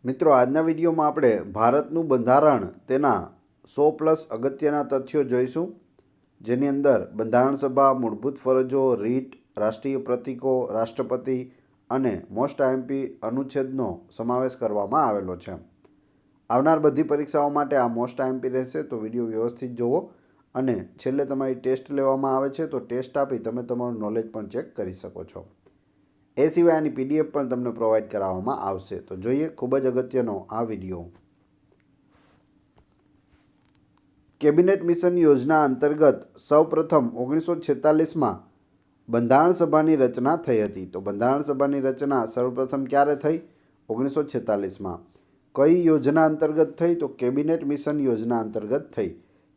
મિત્રો, આજના વિડીયોમાં આપણે ભારતનું બંધારણ તેના 100+ અગત્યના તથ્યો જોઈશું, જેની અંદર બંધારણ સભા, મૂળભૂત ફરજો, રીટ, રાષ્ટ્રીય પ્રતીકો, રાષ્ટ્રપતિ અને મોસ્ટ આઈએમપી અનુચ્છેદનો સમાવેશ કરવામાં આવેલો છે. આવનાર બધી પરીક્ષાઓ માટે આ મોસ્ટ આઈએમપી રહેશે, તો વિડીયો વ્યવસ્થિત જુઓ. અને છેલ્લે તમારી ટેસ્ટ લેવામાં આવે છે, તો ટેસ્ટ આપી તમે તમારું નોલેજ પણ ચેક કરી શકો છો. એ સિવાય આની પીડીએફ પણ તમને પ્રોવાઈડ કરાવવામાં આવશે. તો જોઈએ ખૂબ જ અગત્યનો આ વિડીયો. કેબિનેટ મિશન યોજના અંતર્ગત સૌપ્રથમ 1946માં બંધારણ સભાની રચના થઈ હતી. તો બંધારણ સભાની રચના સર્વપ્રથમ ક્યારે થઈ? 1946માં. કઈ યોજના અંતર્ગત થઈ? તો કેબિનેટ મિશન યોજના અંતર્ગત થઈ.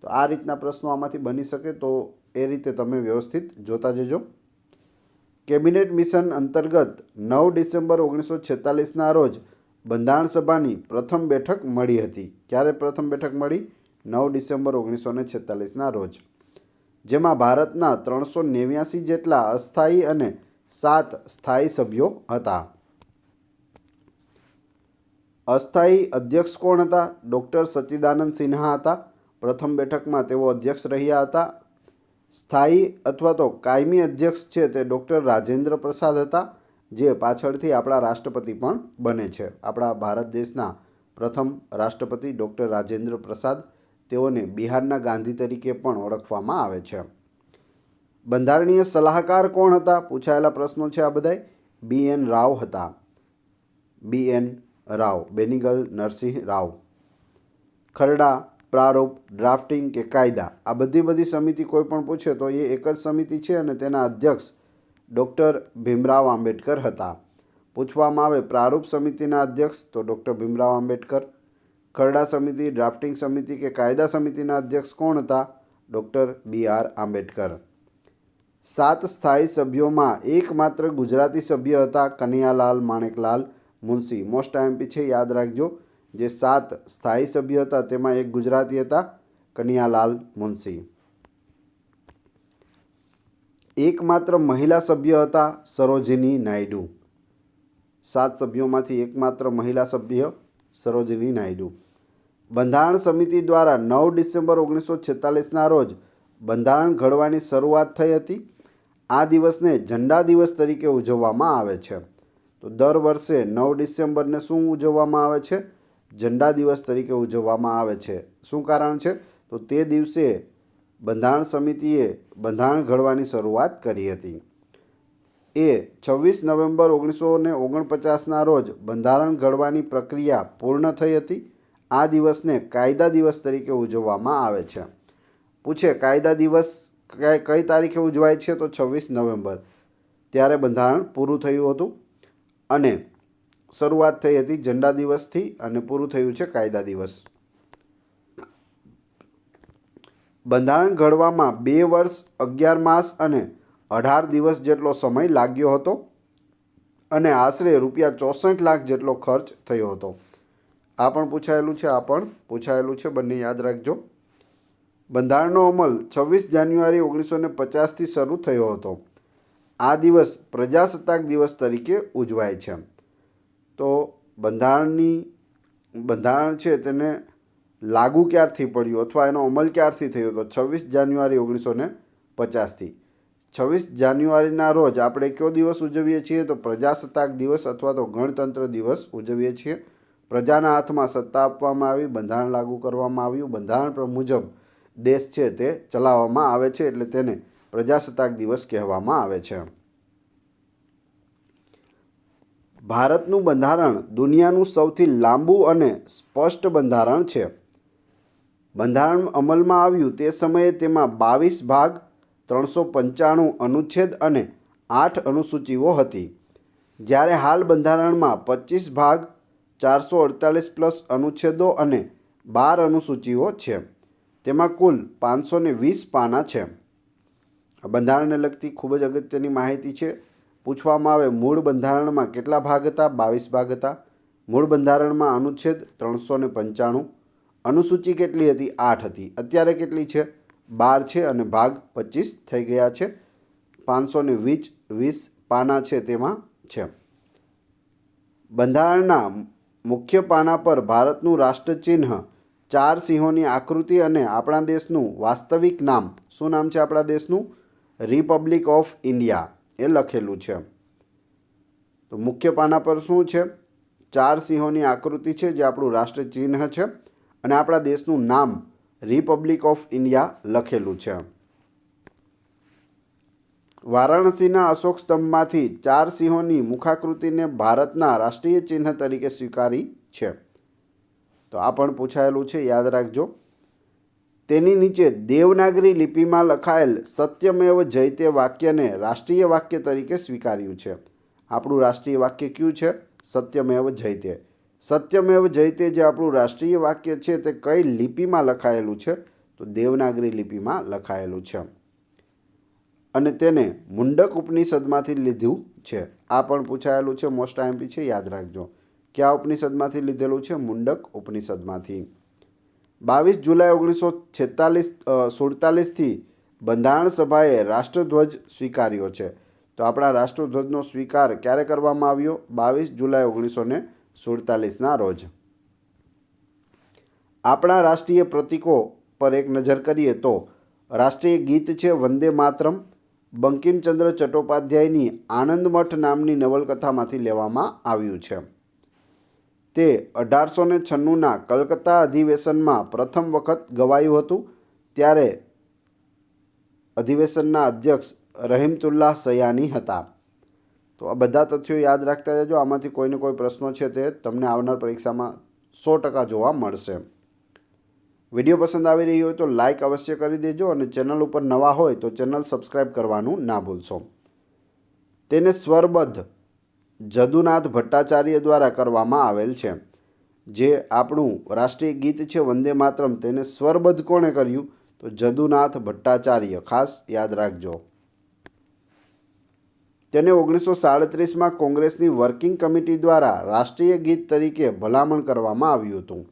તો આ રીતના પ્રશ્નો આમાંથી બની શકે, તો એ રીતે તમે વ્યવસ્થિત જોતા જજો. કેબિનેટ મિશન અંતર્ગત 9 ડિસેમ્બર 1946ના રોજ બંધારણ સભાની પ્રથમ બેઠક મળી હતી. ક્યારે પ્રથમ બેઠક મળી? 9 ડિસેમ્બર 1946ના રોજ. જેમાં ભારતના 389 જેટલા અસ્થાયી અને 7 સ્થાયી સભ્યો હતા. અસ્થાયી અધ્યક્ષ કોણ હતા? ડૉક્ટર સચ્ચિદાનંદ સિન્હા હતા. પ્રથમ બેઠકમાં તેઓ અધ્યક્ષ રહ્યા હતા. સ્થાયી અથવા તો કાયમી અધ્યક્ષ છે તે ડૉક્ટર રાજેન્દ્ર પ્રસાદ હતા, જે પાછળથી આપણા રાષ્ટ્રપતિ પણ બને છે. આપણા ભારત દેશના પ્રથમ રાષ્ટ્રપતિ ડૉક્ટર રાજેન્દ્ર પ્રસાદ, તેઓને બિહારના ગાંધી તરીકે પણ ઓળખવામાં આવે છે. બંધારણીય સલાહકાર કોણ હતા? પૂછાયેલા પ્રશ્નો છે આ બધાય. BN રાવ હતા. BN રાવ, બેનિગલ નરસિંહ રાવ. ખરડા, પ્રારૂપ, ડ્રાફ્ટિંગ કે કાયદા, આ બધી સમિતિ કોઈ પણ પૂછે તો એ એક જ સમિતિ છે અને તેના અધ્યક્ષ ડૉક્ટર ભીમરાવ આંબેડકર હતા. પૂછવામાં આવે પ્રારૂપ સમિતિના અધ્યક્ષ, તો ડૉક્ટર ભીમરાવ આંબેડકર. ખરડા સમિતિ, ડ્રાફ્ટિંગ સમિતિ કે કાયદા સમિતિના અધ્યક્ષ કોણ હતા? Doctor BR Ambedkar. 7 સ્થાયી સભ્યોમાં એકમાત્ર ગુજરાતી સભ્ય હતા, કનૈયાલાલ માણેકલાલ મુનશી. મોસ્ટ આઈએમપી છે, યાદ રાખજો. જે 7 સ્થાયી સભ્ય હતા તેમાં એક ગુજરાતી હતા, કનૈયાલાલ મુનશી. એકમાત્ર મહિલા સભ્ય હતા, સરોજિની નાયડુ. 7 સભ્યોમાંથી એકમાત્ર મહિલા સભ્ય સરોજિની નાયડુ. બંધારણ સમિતિ દ્વારા 9 ડિસેમ્બર 1946ના રોજ બંધારણ ઘડવાની શરૂઆત થઈ હતી. આ દિવસને ઝંડા દિવસ તરીકે ઉજવવામાં આવે છે. તો દર વર્ષે 9 ડિસેમ્બરને શું ઉજવવામાં આવે છે? ઝંડા દિવસ તરીકે ઉજવવામાં આવે છે. શું કારણ છે? તો તે દિવસે બંધારણ સમિતિએ બંધારણ ઘડવાની શરૂઆત કરી હતી. એ 26 નવેમ્બર 1949ના રોજ બંધારણ ઘડવાની પ્રક્રિયા પૂર્ણ થઈ હતી. આ દિવસને કાયદા દિવસ તરીકે ઉજવવામાં આવે છે. પૂછે કાયદા દિવસ કઈ તારીખે ઉજવાય છે? તો 26 નવેમ્બર. ત્યારે બંધારણ પૂરું થયું હતું અને શરૂઆત થઈ હતી ઝંડા દિવસથી અને પૂરું થયું છે કાયદા દિવસ. બંધારણ ઘડવામાં 2 વર્ષ, 11 માસ અને 18 દિવસ જેટલો સમય લાગ્યો હતો અને આશરે ₹64 લાખ જેટલો ખર્ચ થયો હતો. આ પણ પૂછાયેલું છે. બંને યાદ રાખજો. બંધારણનો અમલ 26 જાન્યુઆરી 1950થી શરૂ થયો હતો. આ દિવસ પ્રજાસત્તાક દિવસ તરીકે ઉજવાય છે. તો બંધારણ છે તેને લાગુ ક્યારથી પડ્યું અથવા એનો અમલ ક્યારથી થયો? તો 26 જાન્યુઆરી 1950થી. 26 જાન્યુઆરીના રોજ આપણે કયો દિવસ ઉજવીએ છીએ? તો પ્રજાસત્તાક દિવસ અથવા તો ગણતંત્ર દિવસ ઉજવીએ છીએ. પ્રજાના હાથમાં સત્તા આપવામાં આવી, બંધારણ લાગુ કરવામાં આવ્યું, બંધારણ મુજબ દેશ છે તે ચલાવવામાં આવે છે, એટલે તેને પ્રજાસત્તાક દિવસ કહેવામાં આવે છે. ભારતનું બંધારણ દુનિયાનું સૌથી લાંબુ અને સ્પષ્ટ બંધારણ છે. બંધારણ અમલમાં આવ્યું તે સમયે તેમાં 22 ભાગ, 395 અનુચ્છેદ અને 8 અનુસૂચિઓ હતી. જ્યારે હાલ બંધારણમાં 25 ભાગ, 448+ અનુચ્છેદો અને 12 અનુસૂચિઓ છે. તેમાં કુલ 520 પાના છે. બંધારણને લગતી ખૂબ જ અગત્યની માહિતી છે. પૂછવામાં આવે મૂળ બંધારણમાં કેટલા ભાગ હતા? 22 ભાગ હતા. મૂળ બંધારણમાં અનુચ્છેદ 395. અનુસૂચિ કેટલી હતી? 8 હતી. અત્યારે કેટલી છે? 12 છે અને ભાગ 25 થઈ ગયા છે. 520 પાના છે તેમાં છે. બંધારણના મુખ્ય પાના પર ભારતનું રાષ્ટ્રચિહ્ન, 4 સિંહોની આકૃતિ અને આપણા દેશનું વાસ્તવિક નામ, શું નામ છે આપણા દેશનું? રિપબ્લિક ઓફ ઇન્ડિયા એ લખેલું છે. તો મુખ્ય પાના પર શું છે? 4 સિંહોની આકૃતિ છે જે આપણું રાષ્ટ્રચિહ્ન છે અને આપણા દેશનું નામ રિપબ્લિક ઓફ ઇન્ડિયા લખેલું છે. વારાણસીના અશોક સ્તંભમાંથી 4 સિંહોની મુખાકૃતિને ભારતના રાષ્ટ્રીય ચિહ્ન તરીકે સ્વીકારી છે. તો આ પણ પૂછાયેલું છે, યાદ રાખજો. તેની નીચે દેવનાગરી લિપિમાં લખાયેલ સત્યમેવ જયતે વાક્યને રાષ્ટ્રીય વાક્ય તરીકે સ્વીકાર્યું છે. આપણું રાષ્ટ્રીય વાક્ય કયું છે? સત્યમેવ જયતે. સત્યમેવ જયતે જે આપણું રાષ્ટ્રીય વાક્ય છે તે કઈ લિપિમાં લખાયેલું છે? તો દેવનાગરી લિપિમાં લખાયેલું છે અને તેને મુંડક ઉપનિષદમાંથી લીધું છે. આ પણ પૂછાયેલું છે, મોસ્ટ આઈએમપી છે, યાદ રાખજો. કયા ઉપનિષદમાંથી લીધેલું છે? મુંડક ઉપનિષદમાંથી. 22 જુલાઈ 1947થી બંધારણ સભાએ રાષ્ટ્રધ્વજ સ્વીકાર્યો છે. તો આપણા રાષ્ટ્રધ્વજનો સ્વીકાર ક્યારે કરવામાં આવ્યો? 22 જુલાઈ 1947ના રોજ. આપણા રાષ્ટ્રીય પ્રતીકો પર એક નજર કરીએ તો રાષ્ટ્રીય ગીત છે વંદે માતરમ, બંકિમચંદ્ર ચટ્ટોપાધ્યાયની આનંદમઠ નામની નવલકથામાંથી લેવામાં આવ્યું છે. તે 1896ના કલકત્તા અધિવેશનમાં પ્રથમ વખત ગવાયું હતું. ત્યારે અધિવેશનના અધ્યક્ષ રહીમતુલ્લાહ સયાની હતા. તો આ બધા તથ્યો યાદ રાખતા જજો. આમાંથી કોઈને કોઈ પ્રશ્નો છે તે તમને આવનાર પરીક્ષામાં 100% જોવા મળશે. વિડીયો પસંદ આવી રહ્યો હોય તો લાઇક અવશ્ય કરી દેજો અને ચેનલ ઉપર નવા હોય તો ચેનલ સબસ્ક્રાઈબ કરવાનું ના ભૂલશો. તેને સ્વરબદ્ધ જદુનાથ ભટ્ટાચાર્ય દ્વારા કરવામાં આવેલ છે. જે આપણું રાષ્ટ્રીય ગીત છે વંદે માતરમ, તેને સ્વરબદ્ધ કોણે કર્યું? તો જદુનાથ ભટ્ટાચાર્ય. ખાસ યાદ રાખજો. તેને 1937માં કોંગ્રેસની વર્કિંગ કમિટી દ્વારા રાષ્ટ્રીય ગીત તરીકે ભલામણ કરવામાં આવ્યું હતું.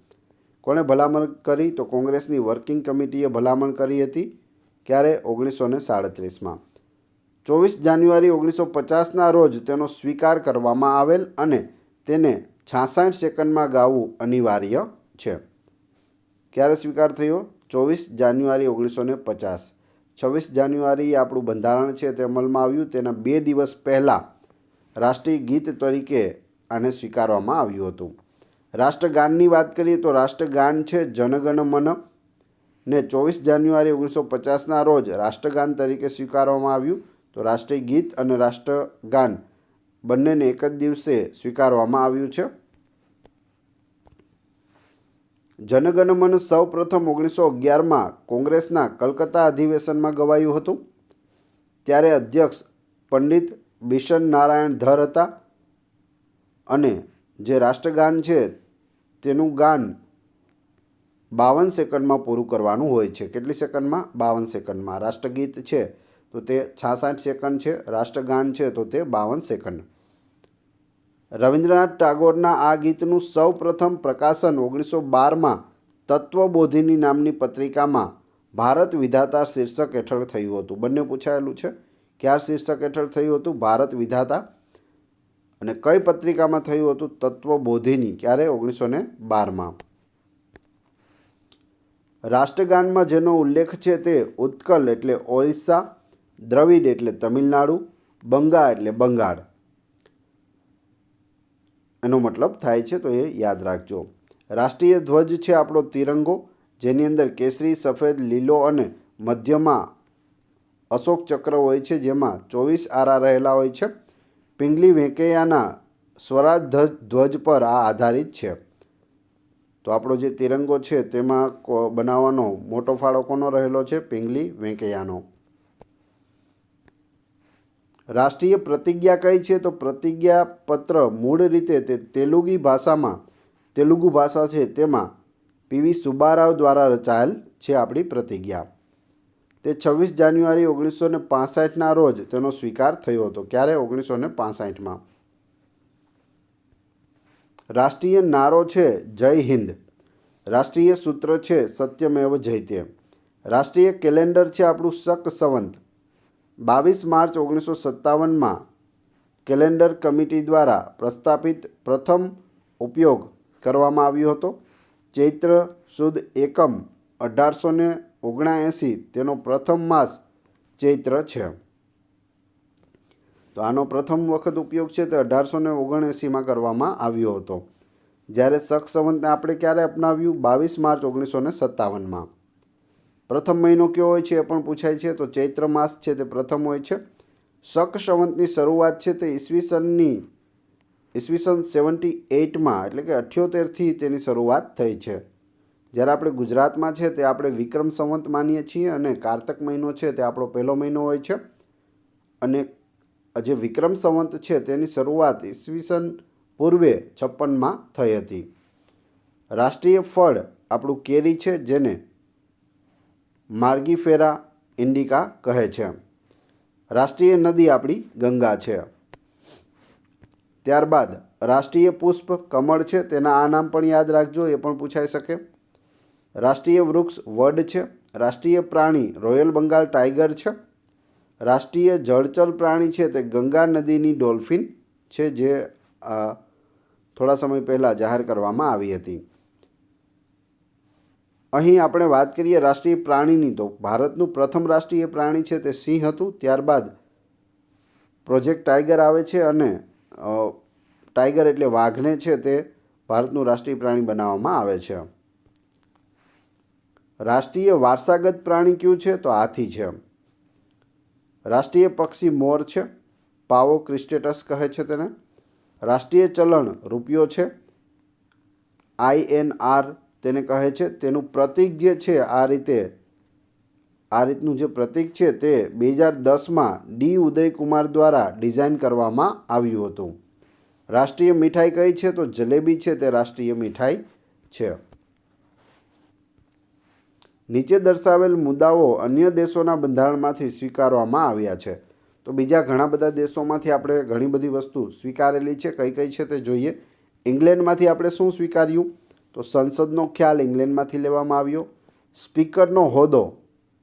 કોણે ભલામણ કરી? તો કોંગ્રેસની વર્કિંગ કમિટીએ ભલામણ કરી હતી. ક્યારે? 1937માં. 24 જાન્યુઆરી 1950ના રોજ તેનો સ્વીકાર કરવામાં આવેલ અને તેને 66 સેકન્ડમાં ગાવું અનિવાર્ય છે. ક્યારે સ્વીકાર થયો? 24 જાન્યુઆરી 1950. 26 જાન્યુઆરી આપણું બંધારણ છે તે અમલમાં આવ્યું. તેના 2 દિવસ પહેલાં રાષ્ટ્રીય ગીત તરીકે આને સ્વીકારવામાં આવ્યું હતું. રાષ્ટ્રગાનની વાત કરીએ તો રાષ્ટ્રગાન છે જનગણ મન ને 24 જાન્યુઆરી 1950ના રોજ રાષ્ટ્રગાન તરીકે સ્વીકારવામાં આવ્યું. તો રાષ્ટ્રીય ગીત અને રાષ્ટ્રગાન બંનેને એક જ દિવસે સ્વીકારવામાં આવ્યું છે. જનગણ મન સૌ પ્રથમ 1911માં કોંગ્રેસના કલકત્તા અધિવેશનમાં ગવાયું હતું. ત્યારે અધ્યક્ષ પંડિત બિશન નારાયણ ધર હતા અને જે રાષ્ટ્રગાન છે તેનું ગાન 52 સેકન્ડમાં પૂરું કરવાનું હોય છે. કેટલી સેકન્ડમાં? 52 સેકન્ડમાં. રાષ્ટ્રગીત છે તો તે 66 સેકન્ડ છે, રાષ્ટ્રગાન છે તો તે 52 સેકન્ડ. રવિન્દ્રનાથ ટાગોરના આ ગીતનું સૌ પ્રથમ પ્રકાશન 1912માં તત્વબોધિની નામની પત્રિકામાં ભારત વિધાતા શીર્ષક હેઠળ થયું હતું. બંને પૂછાયેલું છે. ક્યાં શીર્ષક હેઠળ થયું હતું? ભારત વિધાતા. અને કઈ પત્રિકામાં થયું હતું? તત્વબોધિની. ક્યારે? 1912માં. રાષ્ટ્રગાનમાં જેનો ઉલ્લેખ છે તે ઉત્કલ એટલે ઓરિસ્સા, દ્રવિડ એટલે તમિલનાડુ, બંગા એટલે બંગાળ એનો મતલબ થાય છે, તો એ યાદ રાખજો. રાષ્ટ્રીય ધ્વજ છે આપણો તિરંગો, જેની અંદર કેસરી, સફેદ, લીલો અને મધ્યમાં અશોક ચક્ર હોય છે, જેમાં 24 આરા રહેલા હોય છે. પિંગલી વેંકૈયાના સ્વરાજ ધ્વજ પર આ આધારિત છે. તો આપણો જે તિરંગો છે તેમાં બનાવવાનો મોટો ફાળો કોનો રહેલો છે? પિંગલી વેંકૈયાનો. રાષ્ટ્રીય પ્રતિજ્ઞા કઈ છે? તો પ્રતિજ્ઞા પત્ર મૂળ રીતે તે તેલુગુ ભાષા છે તેમાં પીવી સુબ્બારાવ દ્વારા રચાયેલ છે આપણી પ્રતિજ્ઞા. તે 26 જાન્યુઆરી 1965ના રોજ તેનો સ્વીકાર થયો હતો. ક્યારે? 1965માં. રાષ્ટ્રીય નારો છે જય હિન્દ. રાષ્ટ્રીય સૂત્ર છે સત્યમેવ જયતે. રાષ્ટ્રીય કેલેન્ડર છે આપણું શક સંવંત. 22 માર્ચ 1957માં કેલેન્ડર કમિટી દ્વારા પ્રસ્થાપિત પ્રથમ ઉપયોગ કરવામાં આવ્યો હતો. ચૈત્ર સુદ એકમ 1879 તેનો પ્રથમ માસ ચૈત્ર છે. તો આનો પ્રથમ વખત ઉપયોગ છે તે 1879માં કરવામાં આવ્યો હતો. જ્યારે શક સંવતને આપણે ક્યારે અપનાવ્યું? 22 માર્ચ 1957માં. પ્રથમ મહિનો કયો હોય છે એ પણ પૂછાય છે. તો ચૈત્ર માસ છે તે પ્રથમ હોય છે. શક સંવતની શરૂઆત છે તે ઈસવીસન 78માં એટલે કે 78થી તેની શરૂઆત થઈ છે. જ્યારે આપણે ગુજરાતમાં છે તે આપણે વિક્રમ સંવત માનીએ છીએ અને કારતક મહિનો છે તે આપણો પહેલો મહિનો હોય છે. અને જે વિક્રમ સંવત છે તેની શરૂઆત ઈસવીસન પૂર્વે 56માં થઈ હતી. રાષ્ટ્રીય ફળ આપણું કેરી છે, જેને માર્ગીફેરા ઇન્ડિકા કહે છે. રાષ્ટ્રીય નદી આપણી ગંગા છે. ત્યારબાદ રાષ્ટ્રીય પુષ્પ કમળ છે, તેના આ નામ પણ યાદ રાખજો, એ પણ પૂછાઈ શકે. રાષ્ટ્રીય વૃક્ષ વડ છે. રાષ્ટ્રીય પ્રાણી રોયલ બંગાળ ટાઈગર છે. રાષ્ટ્રીય જળચર પ્રાણી છે તે ગંગા નદીની ડોલ્ફિન છે, જે થોડા સમય પહેલાં જાહેર કરવામાં આવી હતી. અહીં આપણે વાત કરીએ રાષ્ટ્રીય પ્રાણીની, તો ભારતનું પ્રથમ રાષ્ટ્રીય પ્રાણી છે તે સિંહ હતું. ત્યારબાદ પ્રોજેક્ટ ટાઈગર આવે છે અને ટાઈગર એટલે વાઘને છે તે ભારતનું રાષ્ટ્રીય પ્રાણી બનાવવામાં આવે છે. રાષ્ટ્રીય વારસાગત પ્રાણી કયું છે? તો હાથી છે. રાષ્ટ્રીય પક્ષી મોર છે. પાવો ક્રિસ્ટેટસ કહે છે તેને. રાષ્ટ્રીય ચલણ રૂપિયો છે. INR તેને કહે છે. તેનું પ્રતીક જે છે આ રીતનું જે પ્રતીક છે તે 2010માં ડી ઉદયકુમાર દ્વારા ડિઝાઇન કરવામાં આવ્યું હતું. રાષ્ટ્રીય મીઠાઈ કઈ છે? તો જલેબી છે તે રાષ્ટ્રીય મીઠાઈ છે. નીચે દર્શાવેલ મુદ્દાઓ અન્ય દેશોના બંધારણમાંથી સ્વીકારવામાં આવ્યા છે. તો બીજા ઘણા બધા દેશોમાંથી આપણે ઘણી બધી વસ્તુ સ્વીકારેલી છે. કઈ કઈ છે તે જોઈએ. ઇંગ્લેન્ડમાંથી આપણે શું સ્વીકાર્યું? તો સંસદનો ખ્યાલ ઇંગ્લેન્ડમાંથી લેવામાં આવ્યો. સ્પીકરનો હોદ્દો,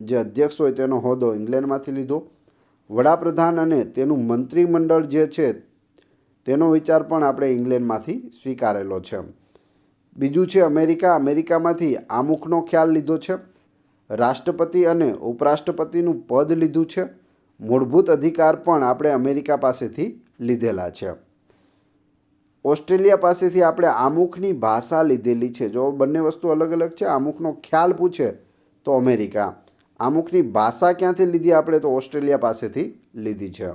જે અધ્યક્ષ હોય તેનો હોદ્દો ઇંગ્લેન્ડમાંથી લીધો. વડાપ્રધાન અને તેનું મંત્રીમંડળ જે છે તેનો વિચાર પણ આપણે ઇંગ્લેન્ડમાંથી સ્વીકારેલો છે. બીજું છે અમેરિકા. અમેરિકામાંથી આમુખનો ખ્યાલ લીધો છે. રાષ્ટ્રપતિ અને ઉપરાષ્ટ્રપતિનું પદ લીધું છે. મૂળભૂત અધિકાર પણ આપણે અમેરિકા પાસેથી લીધેલા છે. ઓસ્ટ્રેલિયા પાસેથી આપણે આમુખની ભાષા લીધેલી છે. જો બંને વસ્તુ અલગ અલગ છે, આમુખનો ખ્યાલ પૂછે તો અમેરિકા, આમુખની ભાષા ક્યાંથી લીધી આપણે? તો ઓસ્ટ્રેલિયા પાસેથી લીધી છે.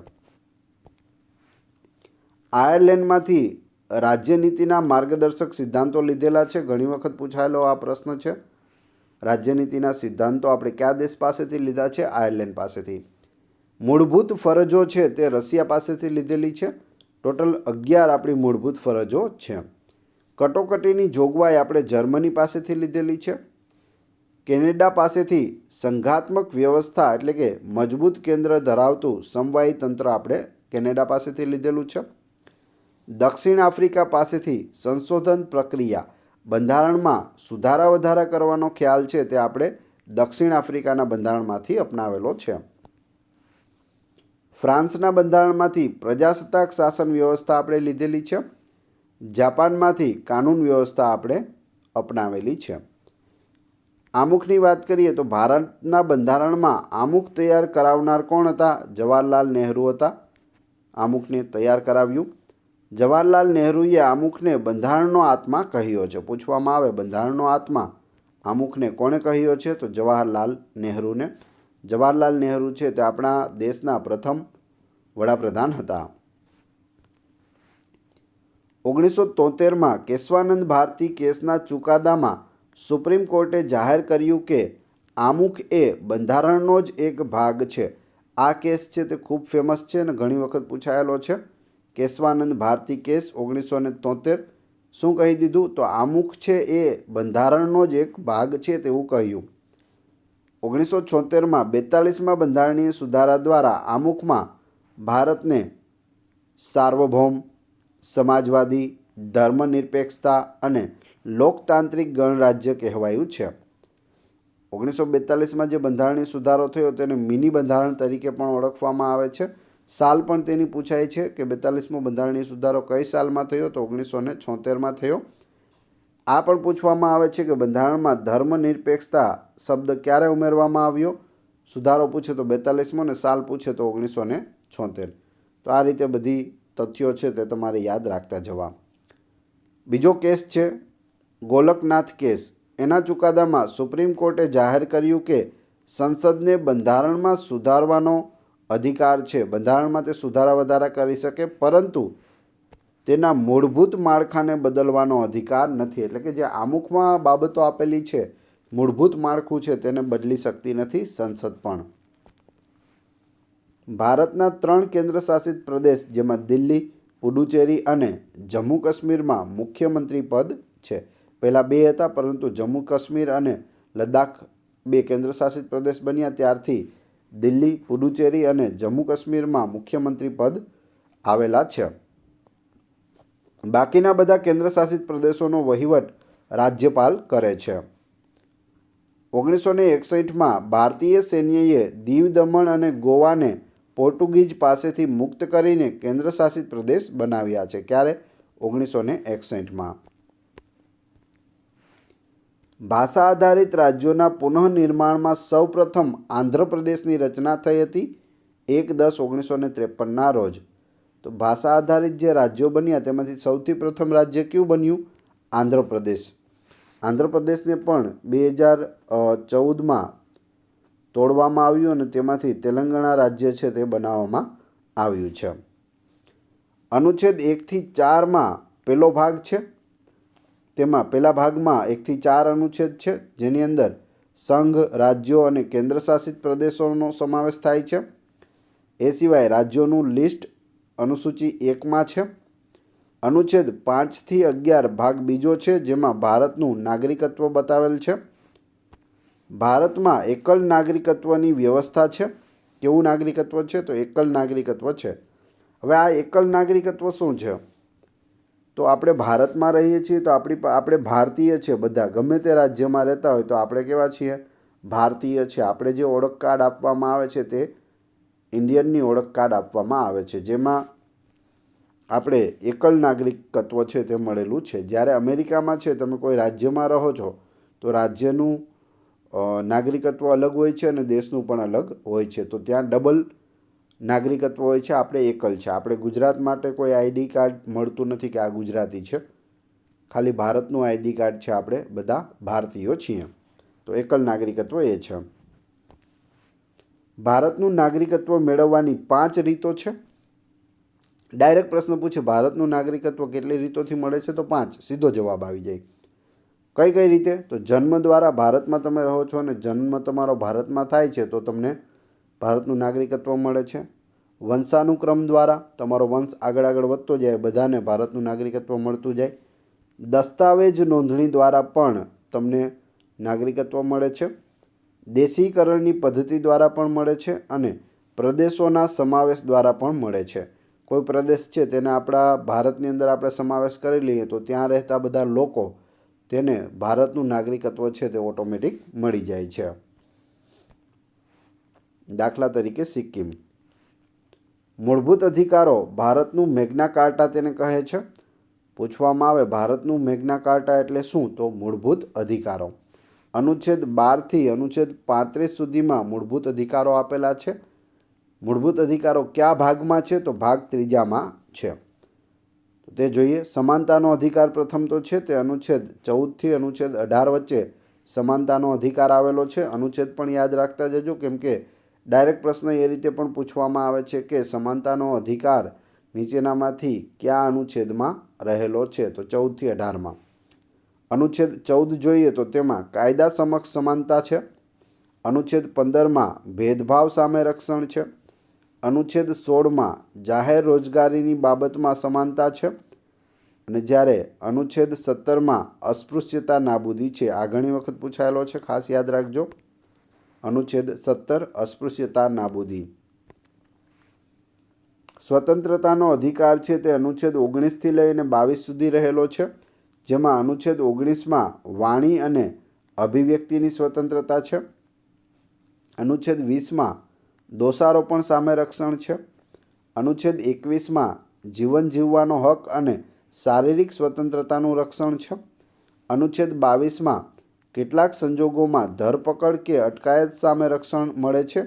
આયર્લેન્ડમાંથી રાજ્યનીતિના માર્ગદર્શક સિદ્ધાંતો લીધેલા છે. ઘણી વખત પૂછાયેલો આ પ્રશ્ન છે. રાજ્યનીતિના સિદ્ધાંતો આપણે કયા દેશ પાસેથી લીધા છે? આયર્લેન્ડ પાસેથી. મૂળભૂત ફરજો છે તે રશિયા પાસેથી લીધેલી છે. ટોટલ 11 આપણી મૂળભૂત ફરજો છે. કટોકટીની જોગવાઈ આપણે જર્મની પાસેથી લીધેલી છે. કેનેડા પાસેથી સંઘાત્મક વ્યવસ્થા એટલે કે મજબૂત કેન્દ્ર ધરાવતું સમવાયી તંત્ર આપણે કેનેડા પાસેથી લીધેલું છે. દક્ષિણ આફ્રિકા પાસેથી સંશોધન પ્રક્રિયા, બંધારણમાં સુધારા વધારા કરવાનો ખ્યાલ છે તે આપણે દક્ષિણ આફ્રિકાના બંધારણમાંથી અપનાવેલો છે. ફ્રાન્સના બંધારણમાંથી પ્રજાસત્તાક શાસન વ્યવસ્થા આપણે લીધેલી છે. જાપાનમાંથી કાનૂન વ્યવસ્થા આપણે અપનાવેલી છે. આમુખની વાત કરીએ તો ભારતના બંધારણમાં આમુખ તૈયાર કરાવનાર કોણ હતા? જવાહરલાલ નહેરુ હતા. આમુખને તૈયાર કરાવ્યું. જવાહરલાલ નહેરુએ આમુખને બંધારણનો આત્મા કહ્યો છે. પૂછવામાં આવે બંધારણનો આત્મા આમુખને કોણે કહ્યો છે? તો જવાહરલાલ નહેરુને. જવાહરલાલ નહેરુ છે તે આપણા દેશના પ્રથમ વડાપ્રધાન હતા. 1973માં કેશવાનંદ ભારતી કેસના ચુકાદામાં સુપ્રીમ કોર્ટે જાહેર કર્યું કે આમુખ એ બંધારણનો જ એક ભાગ છે. આ કેસ છે તે ખૂબ ફેમસ છે અને ઘણી વખત પૂછાયેલો છે. કેશવાનંદ ભારતી કેસ 1973. શું કહી દીધું? તો આમુખ છે એ બંધારણનો જ એક ભાગ છે તેવું કહ્યું. 1976માં 42માં બંધારણીય સુધારા દ્વારા આમુખમાં ભારતને સાર્વભૌમ, સમાજવાદી, ધર્મનિરપેક્ષતા અને લોકતાંત્રિક ગણરાજ્ય કહેવાયું છે. 1942માં જે બંધારણીય સુધારો થયો તેને મિની બંધારણ તરીકે પણ ઓળખવામાં આવે છે. સાલ પણ તેની પૂછાય છે કે 42મો બંધારણીય સુધારો કઈ સાલમાં થયો? તો 1976માં થયો. આ પણ પૂછવામાં આવે છે કે બંધારણમાં ધર્મનિરપેક્ષતા શબ્દ ક્યારે ઉમેરવામાં આવ્યો? સુધારો પૂછે તો 42મો અને સાલ પૂછે તો 1976. તો આ રીતે બધી તથ્યો છે તે તમારે યાદ રાખતા જવા. બીજો કેસ છે ગોલકનાથ કેસ. એના ચુકાદામાં સુપ્રીમ કોર્ટે જાહેર કર્યું કે સંસદને બંધારણમાં સુધારવાનો અધિકાર છે. બંધારણમાં તે સુધારા વધારા કરી શકે, પરંતુ તેના મૂળભૂત માળખાને બદલવાનો અધિકાર નથી. એટલે કે જે આમુખમાં બાબતો આપેલી છે, મૂળભૂત માળખું છે, તેને બદલી શકતી નથી સંસદ પણ. ભારતના 3 કેન્દ્રશાસિત પ્રદેશ જેમાં દિલ્હી, પુડુચેરી અને જમ્મુ કાશ્મીરમાં મુખ્યમંત્રી પદ છે. પહેલાં 2 હતા, પરંતુ જમ્મુ કાશ્મીર અને લદ્દાખ 2 કેન્દ્રશાસિત પ્રદેશ બન્યા ત્યારથી દિલ્હી, પુડુચેરી અને જમ્મુ કાશ્મીરમાં મુખ્યમંત્રી પદ આવેલા છે. બાકીના બધા કેન્દ્રશાસિત પ્રદેશોનો વહીવટ રાજ્યપાલ કરે છે. 1961માં ભારતીય સૈન્યએ દીવ, દમણ અને ગોવાને પોર્ટુગીઝ પાસેથી મુક્ત કરીને કેન્દ્રશાસિત પ્રદેશ બનાવ્યા છે. ક્યારે? 1961માં. ભાષા આધારિત રાજ્યોના પુનઃનિર્માણમાં સૌપ્રથમ આંધ્રપ્રદેશની રચના થઈ હતી 1/10/1953ના રોજ. તો ભાષા આધારિત જે રાજ્યો બન્યા તેમાંથી સૌથી પ્રથમ રાજ્ય કયું બન્યું? આંધ્રપ્રદેશ. આંધ્રપ્રદેશને પણ 2014માં તોડવામાં આવ્યું અને તેમાંથી તેલંગાણા રાજ્ય છે તે બનાવવામાં આવ્યું છે. અનુચ્છેદ 1થી 4માં પહેલો ભાગ છે. તેમાં પહેલા ભાગમાં 1થી 4 અનુચ્છેદ છે, જેની અંદર સંઘ, રાજ્યો અને કેન્દ્રશાસિત પ્રદેશોનો સમાવેશ થાય છે. એ સિવાય રાજ્યોનું લિસ્ટ અનુસૂચિ 1માં છે. અનુચ્છેદ 5થી 11 ભાગ બીજો છે, જેમાં ભારતનું નાગરિકત્વ બતાવેલ છે. ભારતમાં એકલ નાગરિકત્વની વ્યવસ્થા છે. કેવું નાગરિકત્વ છે? તો એકલ નાગરિકત્વ છે. હવે આ એકલ નાગરિકત્વ શું છે? તો આપણે ભારતમાં રહીએ છીએ તો આપણે ભારતીય છે. બધા ગમે તે રાજ્યમાં રહેતા હોય તો આપણે કેવા છીએ? ભારતીય છે. આપણે જે ઓળખ કાર્ડ આપવામાં આવે છે તે ઇન્ડિયનની ઓળખ કાર્ડ આપવામાં આવે છે, જેમાં આપણે એકલ નાગરિકત્વ છે તે મળેલું છે. જ્યારે અમેરિકામાં છે, તમે કોઈ રાજ્યમાં રહો છો તો રાજ્યનું નાગરિકત્વ અલગ હોય છે અને દેશનું પણ અલગ હોય છે. તો ત્યાં ડબલ નાગરિકત્વ હોય છે. આપણે એકલ છે. આપણે ગુજરાત માટે કોઈ આઈડી કાર્ડ મળતું નથી કે આ ગુજરાતી છે. ખાલી ભારતનું આઈડી કાર્ડ છે. આપણે બધા ભારતીયો છીએ. તો એકલ નાગરિકત્વ એ છે. ભારતનું નાગરિકત્વ મેળવવાની 5 રીતો છે. ડાયરેક્ટ પ્રશ્ન પૂછે ભારતનું નાગરિકત્વ કેટલી રીતોથી મળે છે? તો 5. સીધો જવાબ આવી જાય. કઈ કઈ રીતે? તો જન્મ દ્વારા. ભારતમાં તમે રહો છો અને જન્મ તમારો ભારતમાં થાય છે તો તમને ભારતનું નાગરિકત્વ મળે છે. વંશાનુક્રમ દ્વારા. તમારો વંશ આગળ આગળ વધતો જાય, બધાને ભારતનું નાગરિકત્વ મળતું જાય. દસ્તાવેજ નોંધણી દ્વારા પણ તમને નાગરિકત્વ મળે છે. દેશીકરણની પદ્ધતિ દ્વારા પણ મળે છે અને પ્રદેશોના સમાવેશ દ્વારા પણ મળે છે. કોઈ પ્રદેશ છે તેને આપણા ભારતની અંદર આપણે સમાવેશ કરી લઈએ તો ત્યાં રહેતા બધા લોકો તેને ભારતનું નાગરિકત્વ છે તે ઓટોમેટિક મળી જાય છે. દાખલા તરીકે સિક્કિમ. મૂળભૂત અધિકારો. ભારતનું મેગ્ના કાર્ટા તેને કહે છે. પૂછવામાં આવે ભારતનું મેગ્ના કાર્ટા એટલે શું? તો મૂળભૂત અધિકારો. અનુચ્છેદ 12થી અનુચ્છેદ 35 સુધીમાં મૂળભૂત અધિકારો આપેલા છે. મૂળભૂત અધિકારો કયા ભાગમાં છે? તો ભાગ 3માં છે. તે જોઈએ. સમાનતાનો અધિકાર પ્રથમ તો છે તે અનુચ્છેદ 14થી અનુચ્છેદ 18 વચ્ચે સમાનતાનો અધિકાર આવેલો છે. અનુચ્છેદ પણ યાદ રાખતા જજો, કેમ કે ડાયરેક્ટ પ્રશ્ન એ રીતે પણ પૂછવામાં આવે છે કે સમાનતાનો અધિકાર નીચેનામાંથી કયા અનુચ્છેદમાં રહેલો છે? તો 14થી 18માં. અનુચ્છેદ 14 જોઈએ તો તેમાં કાયદા સમક્ષ સમાનતા છે. અનુચ્છેદ 15માં ભેદભાવ સામે રક્ષણ છે. અનુચ્છેદ 16માં જાહેર રોજગારીની બાબતમાં સમાનતા છે. અને જ્યારે અનુચ્છેદ 17માં અસ્પૃશ્યતા નાબૂદી છે. આ ઘણી વખત પૂછાયેલો છે, ખાસ યાદ રાખજો. અનુચ્છેદ 17 અસ્પૃશ્યતા નાબૂદી. સ્વતંત્રતાનો અધિકાર છે તે અનુચ્છેદ 19થી લઈને 22 સુધી રહેલો છે, જેમાં અનુચ્છેદ 19માં વાણી અને અભિવ્યક્તિની સ્વતંત્રતા છે. અનુચ્છેદ 20માં દોષારોપણ સામે રક્ષણ છે. અનુચ્છેદ 21માં જીવન જીવવાનો હક અને શારીરિક સ્વતંત્રતાનું રક્ષણ છે. અનુચ્છેદ 22માં કેટલાક સંજોગોમાં ધરપકડ કે અટકાયત સામે રક્ષણ મળે છે,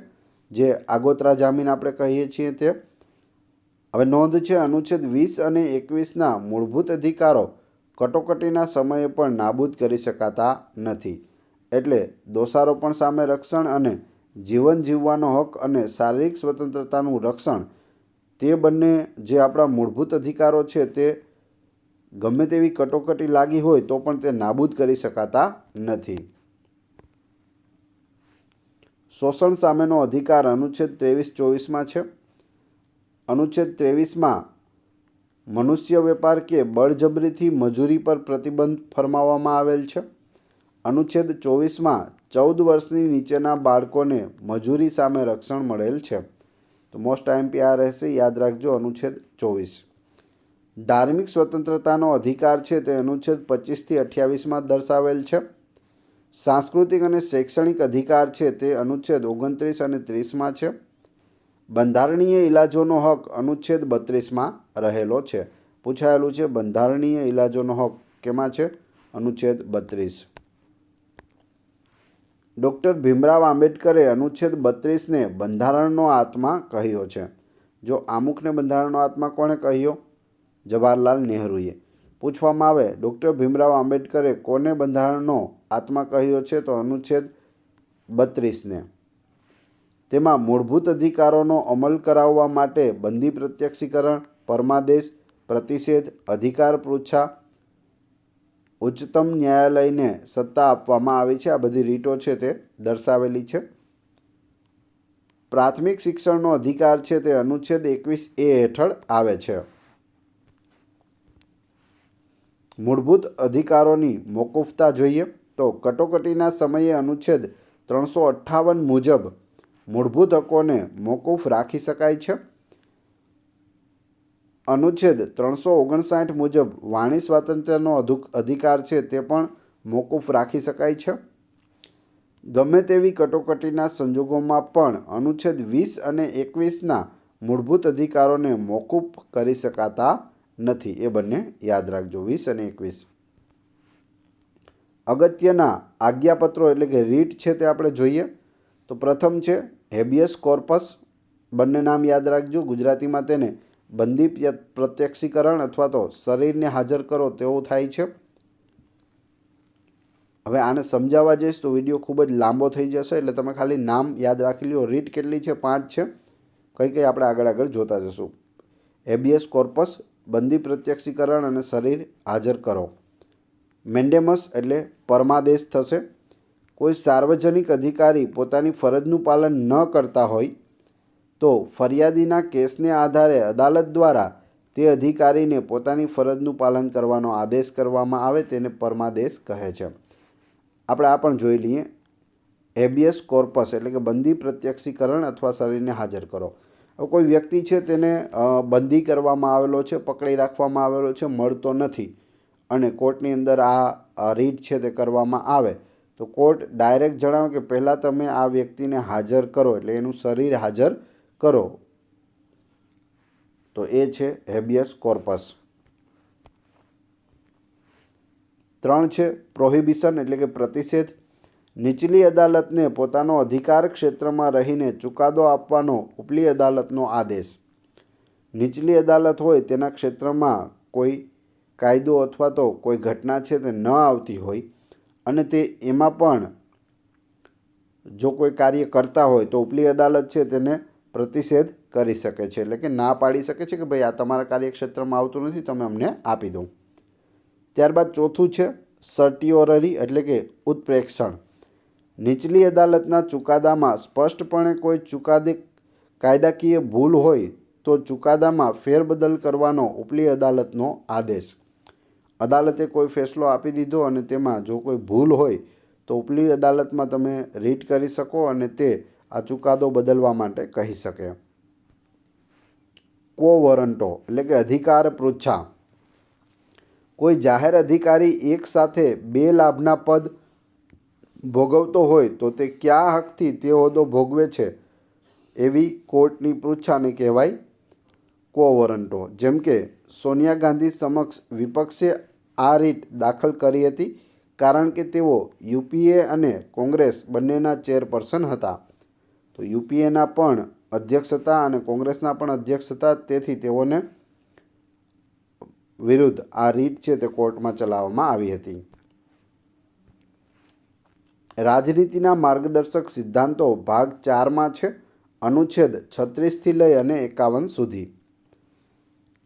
જે આગોતરા જામીન આપણે કહીએ છીએ તે. હવે નોંધ છે, અનુચ્છેદ 20 અને 21ના મૂળભૂત અધિકારો કટોકટીના સમયે પણ નાબૂદ કરી શકાતા નથી. એટલે દોષારોપણ સામે રક્ષણ અને જીવન જીવવાનો હક અને શારીરિક સ્વતંત્રતાનું રક્ષણ, તે બંને જે આપણા મૂળભૂત અધિકારો છે, તે ગમે તેવી કટોકટી લાગી હોય તો પણ તે નાબૂદ કરી શકાતા નથી. શોષણ સામેનો અધિકાર અનુચ્છેદ 23-24માં છે. અનુચ્છેદ 23માં મનુષ્ય વેપાર કે બળજબરીથી મજૂરી પર પ્રતિબંધ ફરમાવવામાં આવેલ છે. અનુચ્છેદ 24માં 14 વર્ષની નીચેના બાળકોને મજૂરી સામે રક્ષણ મળેલ છે. તો મોસ્ટ આઈએમપી આ રહેશે, યાદ રાખજો. અનુચ્છેદ 24. ધાર્મિક સ્વતંત્રતાનો અધિકાર છે તે અનુચ્છેદ 25થી 28માં દર્શાવેલ છે. સાંસ્કૃતિક અને શૈક્ષણિક અધિકાર છે તે અનુચ્છેદ 29 અને 30માં છે. બંધારણીય ઇલાજોનો હક અનુચ્છેદ 32માં રહેલો છે. પૂછાયેલું છે બંધારણીય ઇલાજોનો હક કેમાં છે? અનુચ્છેદ 32. ડૉક્ટર ભીમરાવ આંબેડકરે અનુચ્છેદ 32ને બંધારણનો આત્મા કહ્યો છે. જો આમુખને બંધારણનો આત્મા કોણે કહ્યો? જવાહરલાલ નહેરુએ. પૂછવામાં આવે ડૉક્ટર ભીમરાવ આંબેડકરે કોને બંધારણનો આત્મા કહ્યો છે? તો અનુચ્છેદ 32ને. તેમાં મૂળભૂત અધિકારોનો અમલ કરાવવા માટે બંધી પ્રત્યક્ષીકરણ, પરમાદેશ, પ્રતિષેધ, અધિકાર પૃચ્છા, ઉચ્ચતમ ન્યાયાલયને સત્તા આપવામાં આવી છે. આ બધી રીતો છે તે દર્શાવેલી છે. પ્રાથમિક શિક્ષણનો અધિકાર છે તે અનુચ્છેદ 21A હેઠળ આવે છે. મૂળભૂત અધિકારોની મોકૂફતા જોઈએ તો કટોકટીના સમયે અનુચ્છેદ 358 મુજબ મૂળભૂત હકોને મોકૂફ રાખી શકાય છે. અનુચ્છેદ 359 મુજબ વાણી સ્વાતંત્ર્યનો અધિકાર છે તે પણ મોકૂફ રાખી શકાય છે. ગમે તેવી કટોકટીના સંજોગોમાં પણ અનુચ્છેદ 20 અને 21ના મૂળભૂત અધિકારોને મોકૂફ કરી શકાતા નથી. એ બંને યાદ રાખજો, 20 અને 21. અગત્યના આજ્ઞાપત્રો એટલે કે રીટ છે તે આપણે જોઈએ તો પ્રથમ છે હેબિયસ કોર્પસ. બંને નામ યાદ રાખજો. ગુજરાતીમાં તેને બંદી પ્રત્યક્ષીકરણ અથવા તો શરીરને હાજર કરો તેવું થાય છે. હવે આને સમજાવવા જઈશ તો વિડીયો ખૂબ જ લાંબો થઈ જશે, એટલે તમે ખાલી નામ યાદ રાખી લો. રીટ કેટલી છે? 5 છે. કઈ કઈ આપણે આગળ જોતા જશું. હેબિયસ કોર્પસ, બંદી પ્રત્યક્ષીકરણ અને શરીર હાજર કરો. મેન્ડેમસ એટલે પરમાદેશ થશે. કોઈ સાર્વજનિક અધિકારી પોતાની ફરજનું પાલન ન કરતા હોય તો ફરિયાદીના કેસને આધારે અદાલત દ્વારા તે અધિકારીને પોતાની ફરજનું પાલન કરવાનો આદેશ કરવામાં આવે તેને પરમાદેશ કહે છે. આપણે આ પણ જોઈ લઈએ. હેબિયસ કોર્પસ એટલે કે બંદી પ્રત્યક્ષીકરણ અથવા શરીરને હાજર કરો. હવે કોઈ વ્યક્તિ છે તેને બંદી કરવામાં આવેલો છે, પકડી રાખવામાં આવેલો છે, મળતો નથી અને કોર્ટની અંદર આ રીટ છે તે કરવામાં આવે તો કોર્ટ ડાયરેક્ટ જણાવે કે પહેલાં તમે આ વ્યક્તિને હાજર કરો, એટલે એનું શરીર હાજર કરો. તો એ છે હેબિયસ કોર્પસ. 3 છે પ્રોહિબિશન એટલે કે પ્રતિષેધ. નીચલી અદાલતને પોતાનો અધિકાર ક્ષેત્રમાં રહીને ચુકાદો આપવાનો ઉપલી અદાલતનો આદેશ. નીચલી અદાલત હોય તેના ક્ષેત્રમાં કોઈ કાયદો અથવા તો કોઈ ઘટના છે તે ન આવતી હોય અને તે એમાં પણ જો કોઈ કાર્ય કરતા હોય તો ઉપલી અદાલત છે તેને પ્રતિષેધ કરી શકે છે, એટલે કે ના પાડી શકે છે કે ભાઈ આ તમારા કાર્યક્ષેત્રમાં આવતું નથી, તમે અમને આપી દો. ત્યારબાદ ચોથું છે સર્ટિયોરરી એટલે કે ઉત્પ્રેક્ષણ. નીચલી અદાલતના ચુકાદામાં સ્પષ્ટપણે કોઈ કાયદાકીય ભૂલ હોય તો ચુકાદામાં ફેરબદલ કરવાનો ઉપલી અદાલતનો આદેશ. અદાલતે કોઈ ફેસલો આપી દીધો અને તેમાં જો કોઈ ભૂલ હોય તો ઉપલી અદાલતમાં તમે રીટ કરી શકો અને તે આ ચુકાદો બદલવા માટે કહી શકે. કો વોરંટો એટલે કે અધિકાર પૃચ્છા. કોઈ જાહેર અધિકારી એક સાથે 2 લાભના પદ ભોગવતો હોય તો તે કયા હકથી તે હોદ્દો ભોગવે છે એવી કોર્ટની પૃચ્છાને કહેવાય કો વોરંટો. જેમ કે સોનિયા ગાંધી સમક્ષ વિપક્ષે આ રીટ દાખલ કરી હતી કારણ કે તેઓ યુપીએ અને કોંગ્રેસ બંનેના ચેરપર્સન હતા. તો યુપીએના પણ અધ્યક્ષ હતા અને કોંગ્રેસના પણ અધ્યક્ષ હતા, તેથી તેઓને વિરુદ્ધ આ રીટ છે તે કોર્ટમાં ચલાવવામાં આવી હતી. રાજનીતિના માર્ગદર્શક સિદ્ધાંતો ભાગ 4માં છે, અનુચ્છેદ 36થી લઈ અને 51 સુધી.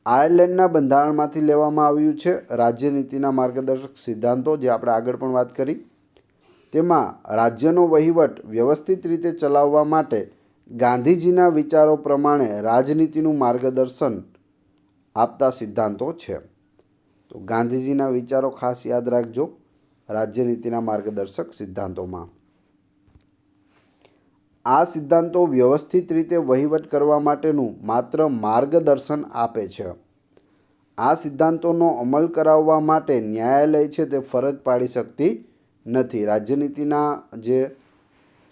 આયર્લેન્ડના બંધારણમાંથી લેવામાં આવ્યું છે રાજ્યનીતિના માર્ગદર્શક સિદ્ધાંતો, જે આપણે આગળ પણ વાત કરી. તેમાં રાજ્યનો વહીવટ વ્યવસ્થિત રીતે ચલાવવા માટે ગાંધીજીના વિચારો પ્રમાણે રાજનીતિનું માર્ગદર્શન આપતા સિદ્ધાંતો છે. તો ગાંધીજીના વિચારો ખાસ યાદ રાખજો રાજ્યનીતિના માર્ગદર્શક સિદ્ધાંતોમાં. આ સિદ્ધાંતો વ્યવસ્થિત રીતે વહીવટ કરવા માટેનું માત્ર માર્ગદર્શન આપે છે. આ સિદ્ધાંતોનો અમલ કરાવવા માટે ન્યાયાલય છે તે ફરજ પાડી શકતી નથી. રાજ્યનીતિના જે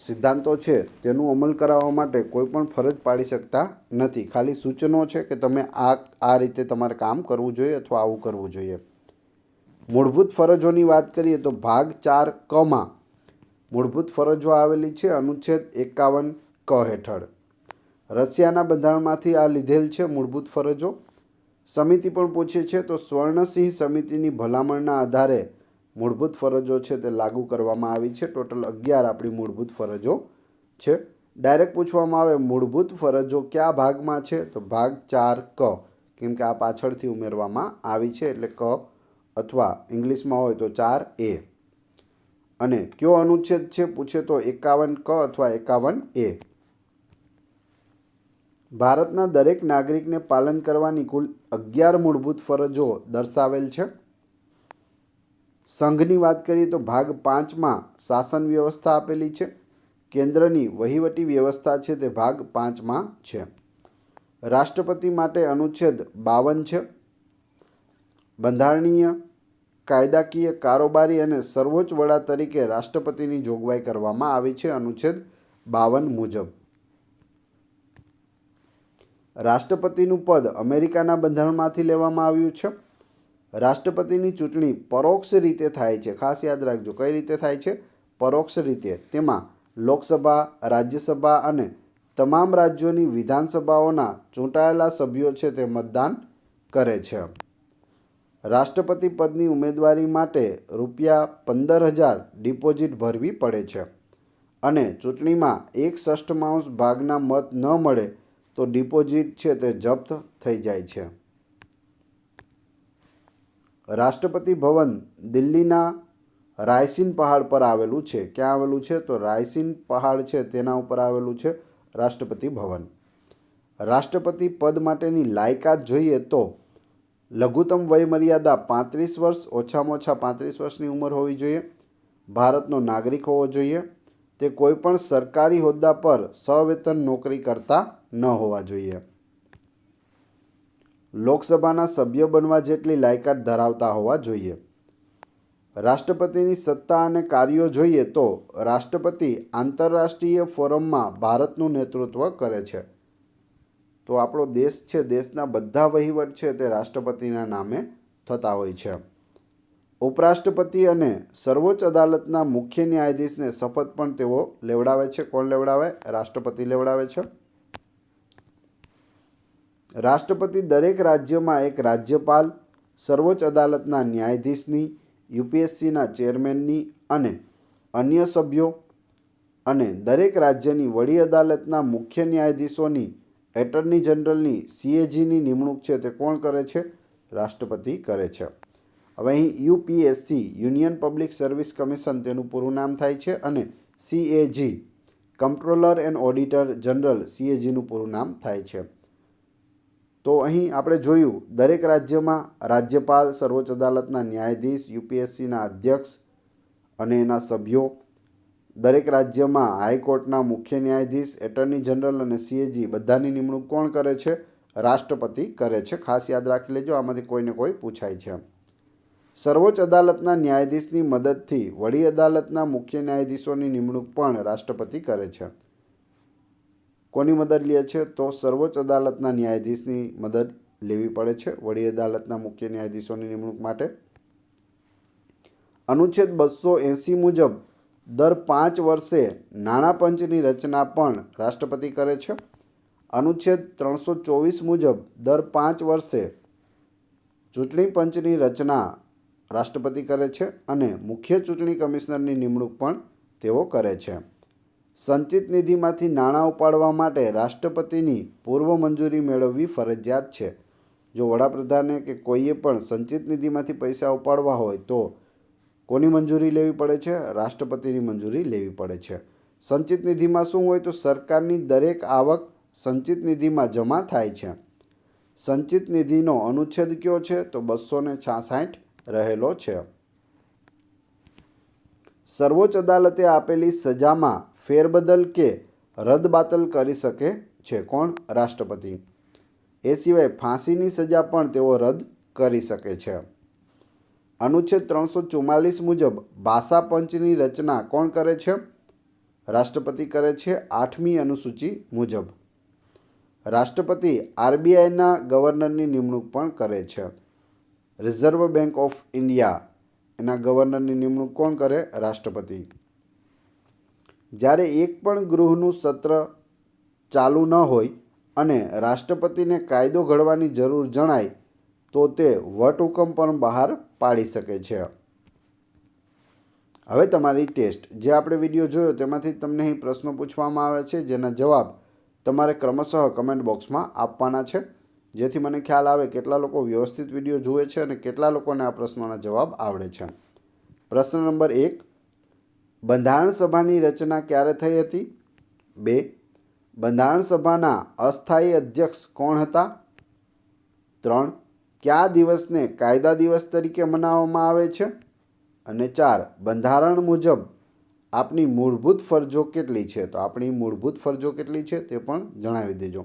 સિદ્ધાંતો છે તેનું અમલ કરાવવા માટે કોઈ પણ ફરજ પાડી શકતા નથી. ખાલી સૂચનો છે કે તમે આ રીતે તમારે કામ કરવું જોઈએ અથવા આવું કરવું જોઈએ. મૂળભૂત ફરજોની વાત કરીએ તો ભાગ 4 મૂળભૂત ફરજો આવેલી છે અનુચ્છેદ 51 હેઠળ. રશિયાના બંધારણમાંથી આ લીધેલ છે મૂળભૂત ફરજો. સમિતિ પણ પૂછે છે તો સ્વર્ણસિંહ સમિતિની ભલામણના આધારે મૂળભૂત ફરજો છે તે લાગુ કરવામાં આવી છે. ટોટલ 11 આપણી મૂળભૂત ફરજો છે. ડાયરેક્ટ પૂછવામાં આવે મૂળભૂત ફરજો કયા ભાગમાં છે, તો ભાગ 4 કેમ કે આ પાછળથી ઉમેરવામાં આવી છે એટલે ક, અથવા ઇંગ્લિશમાં હોય તો 4A. અને કયો અનુચ્છેદ છે પૂછે તો 51 અથવા 51A. ભારતના દરેક નાગરિકને પાલન કરવાની કુલ 11 મૂળભૂત ફરજો દર્શાવેલ છે. સંઘની વાત કરીએ તો ભાગ 5માં શાસન વ્યવસ્થા આપેલી છે. કેન્દ્રની વહીવટી વ્યવસ્થા છે તે ભાગ 5માં છે. રાષ્ટ્રપતિ માટે અનુચ્છેદ 52 છે. બંધારણીય, કાયદાકીય, કારોબારી અને સર્વોચ્ચ વડા તરીકે રાષ્ટ્રપતિની જોગવાઈ કરવામાં આવી છે અનુચ્છેદ 52 મુજબ. રાષ્ટ્રપતિનું પદ અમેરિકાના બંધારણમાંથી લેવામાં આવ્યું છે. રાષ્ટ્રપતિની ચૂંટણી પરોક્ષ રીતે થાય છે. ખાસ યાદ રાખજો કઈ રીતે થાય છે, પરોક્ષ રીતે. તેમાં લોકસભા, રાજ્યસભા અને તમામ રાજ્યોની વિધાનસભાઓના ચૂંટાયેલા સભ્યો છે તે મતદાન કરે છે. રાષ્ટ્રપતિ પદની ઉમેદવારી માટે ₹15,000 ડિપોઝિટ ભરવી પડે છે અને ચૂંટણીમાં 1/6 ભાગના મત ન મળે તો ડિપોઝિટ છે તે જપ્ત થઈ જાય છે. રાષ્ટ્રપતિ ભવન દિલ્હીના રાયસીન પહાડ પર આવેલું છે. ક્યાં આવેલું છે, તો રાયસીન પહાડ છે તેના ઉપર આવેલું છે રાષ્ટ્રપતિ ભવન. રાષ્ટ્રપતિ પદ માટેની લાયકાત જોઈએ તો લઘુત્તમ વયમર્યાદા 35 વર્ષ, ઓછામાં ઓછા 35 વર્ષની ઉંમર હોવી જોઈએ. ભારતનો નાગરિક હોવો જોઈએ. તે કોઈપણ સરકારી હોદ્દા પર સવેતન નોકરી કરતા ન હોવા જોઈએ. લોકસભાના સભ્ય બનવા જેટલી લાયકાત ધરાવતા હોવા જોઈએ. રાષ્ટ્રપતિની સત્તા અને કાર્યો જોઈએ તો રાષ્ટ્રપતિ આંતરરાષ્ટ્રીય ફોરમમાં ભારતનું નેતૃત્વ કરે છે. તો આપણો દેશ છે, દેશના બધા વહીવટ છે તે રાષ્ટ્રપતિના નામે થતા હોય છે. ઉપરાષ્ટ્રપતિ અને સર્વોચ્ચ અદાલતના મુખ્ય ન્યાયાધીશને શપથ પણ તેઓ લેવડાવે છે. કોણ લેવડાવે? રાષ્ટ્રપતિ લેવડાવે છે. રાષ્ટ્રપતિ દરેક રાજ્યમાં એક રાજ્યપાલ, સર્વોચ્ચ અદાલતના ન્યાયાધીશની, યુપીએસસીના ચેરમેનની અને અન્ય સભ્યો અને દરેક રાજ્યની વડી અદાલતના મુખ્ય ન્યાયાધીશોની, એટર્ની જનરલની, સીએજીની નિમણૂક છે તે કોણ કરે છે? રાષ્ટ્રપતિ કરે છે. હવે અહીં UPSC union public service commission તેનું પૂરું નામ થાય છે અને સીએજી કમ્પ્ટ્રોલર એન્ડ ઓડિટર જનરલ સીએજીનું પૂરું નામ થાય છે. તો અહીં આપણે જોયું દરેક રાજ્યમાં રાજ્યપાલ, સર્વોચ્ચ અદાલતના ન્યાયાધીશ, યુપીએસસીના અધ્યક્ષ અને એના સભ્યો, દરેક રાજ્યમાં હાઈકોર્ટના મુખ્ય ન્યાયાધીશ, એટર્ની જનરલ અને સીએજી બધાની નિમણૂક કોણ કરે છે? રાષ્ટ્રપતિ કરે છે. ખાસ યાદ રાખી લેજો, આમાંથી કોઈને કોઈ પૂછાય છે. સર્વોચ્ચ અદાલતના ન્યાયાધીશની મદદથી વડી અદાલતના મુખ્ય ન્યાયાધીશોની નિમણૂક પણ રાષ્ટ્રપતિ કરે છે. કોની મદદ લે છે? તો સર્વોચ્ચ અદાલતના ન્યાયાધીશની મદદ લેવી પડે છે વડી અદાલતના મુખ્ય ન્યાયાધીશોની નિમણૂક માટે. અનુચ્છેદ 280 મુજબ દર 5 વર્ષે નાણાં પંચની રચના પણ રાષ્ટ્રપતિ કરે છે. અનુચ્છેદ 324 મુજબ દર 5 વર્ષે ચૂંટણી પંચની રચના રાષ્ટ્રપતિ કરે છે અને મુખ્ય ચૂંટણી કમિશનરની નિમણૂક પણ તેઓ કરે છે. સંચિત નિધિમાંથી નાણાં ઉપાડવા માટે રાષ્ટ્રપતિની પૂર્વ મંજૂરી મેળવવી ફરજિયાત છે. જો વડાપ્રધાને કે કોઈએ પણ સંચિત નિધિમાંથી પૈસા ઉપાડવા હોય તો કોની મંજૂરી લેવી પડે છે? રાષ્ટ્રપતિની મંજૂરી લેવી પડે છે. સંચિત નિધિમાં શું હોય તો સરકારની દરેક આવક સંચિત નિધિમાં જમા થાય છે. સંચિત નિધિનો અનુચ્છેદ કયો છે તો 266 રહેલો છે. સર્વોચ્ચ અદાલતે આપેલી સજામાં ફેરબદલ કે રદબાતલ કરી શકે છે. કોણ? રાષ્ટ્રપતિ. એ સિવાય ફાંસીની સજા પણ તેઓ રદ કરી શકે છે. અનુચ્છેદ 344 મુજબ ભાષા પંચની રચના કોણ કરે છે? રાષ્ટ્રપતિ કરે છે. 8મી અનુસૂચિ મુજબ. રાષ્ટ્રપતિ આરબીઆઈના ગવર્નરની નિમણૂક પણ કરે છે. રિઝર્વ બેંક ઓફ ઇન્ડિયા એના ગવર્નરની નિમણૂક કોણ કરે? રાષ્ટ્રપતિ. જ્યારે એક પણ ગૃહનું સત્ર ચાલુ ન હોય અને રાષ્ટ્રપતિને કાયદો ઘડવાની જરૂર જણાય તો તે વટહુકમ પણ બહાર પાડી શકે છે. હવે તમારી ટેસ્ટ. જે આપણે વિડીયો જોયો તેમાંથી તમને અહીં પ્રશ્નો પૂછવામાં આવે છે જેના જવાબ તમારે ક્રમશઃ કમેન્ટ બોક્સમાં આપવાના છે, જેથી મને ખ્યાલ આવે કેટલા લોકો વ્યવસ્થિત વિડીયો જુએ છે અને કેટલા લોકોને આ પ્રશ્નોના જવાબ આવડે છે. પ્રશ્ન નંબર 1. બંધારણ સભાની રચના ક્યારે થઈ હતી? 2. બંધારણ સભાના અસ્થાયી અધ્યક્ષ કોણ હતા? 3. કયા દિવસને કાયદા દિવસ તરીકે મનાવવામાં આવે છે? અને 4. બંધારણ મુજબ આપણી મૂળભૂત ફરજો કેટલી છે? તો આપણી મૂળભૂત ફરજો કેટલી છે તે પણ જણાવી દેજો.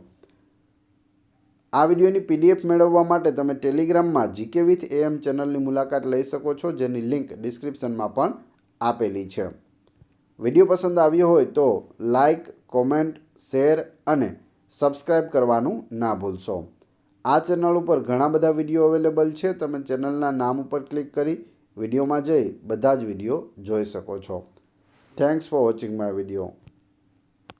આ વિડીયોની PDF મેળવવા માટે તમે ટેલિગ્રામમાં GK with AM ચેનલની મુલાકાત લઈ શકો છો, જેની લિંક ડિસ્ક્રિપ્શનમાં પણ આપેલી છે. વિડીયો પસંદ આવ્યો હોય તો લાઇક, કોમેન્ટ, શેર અને સબસ્ક્રાઈબ કરવાનું ના ભૂલશો. આ ચેનલ ઉપર ઘણા બધા વિડીયો અવેલેબલ છે. તમે ચેનલના નામ ઉપર ક્લિક કરી વિડીયોમાં જઈ બધા જ વિડીયો જોઈ શકો છો. Thanks for watching my video.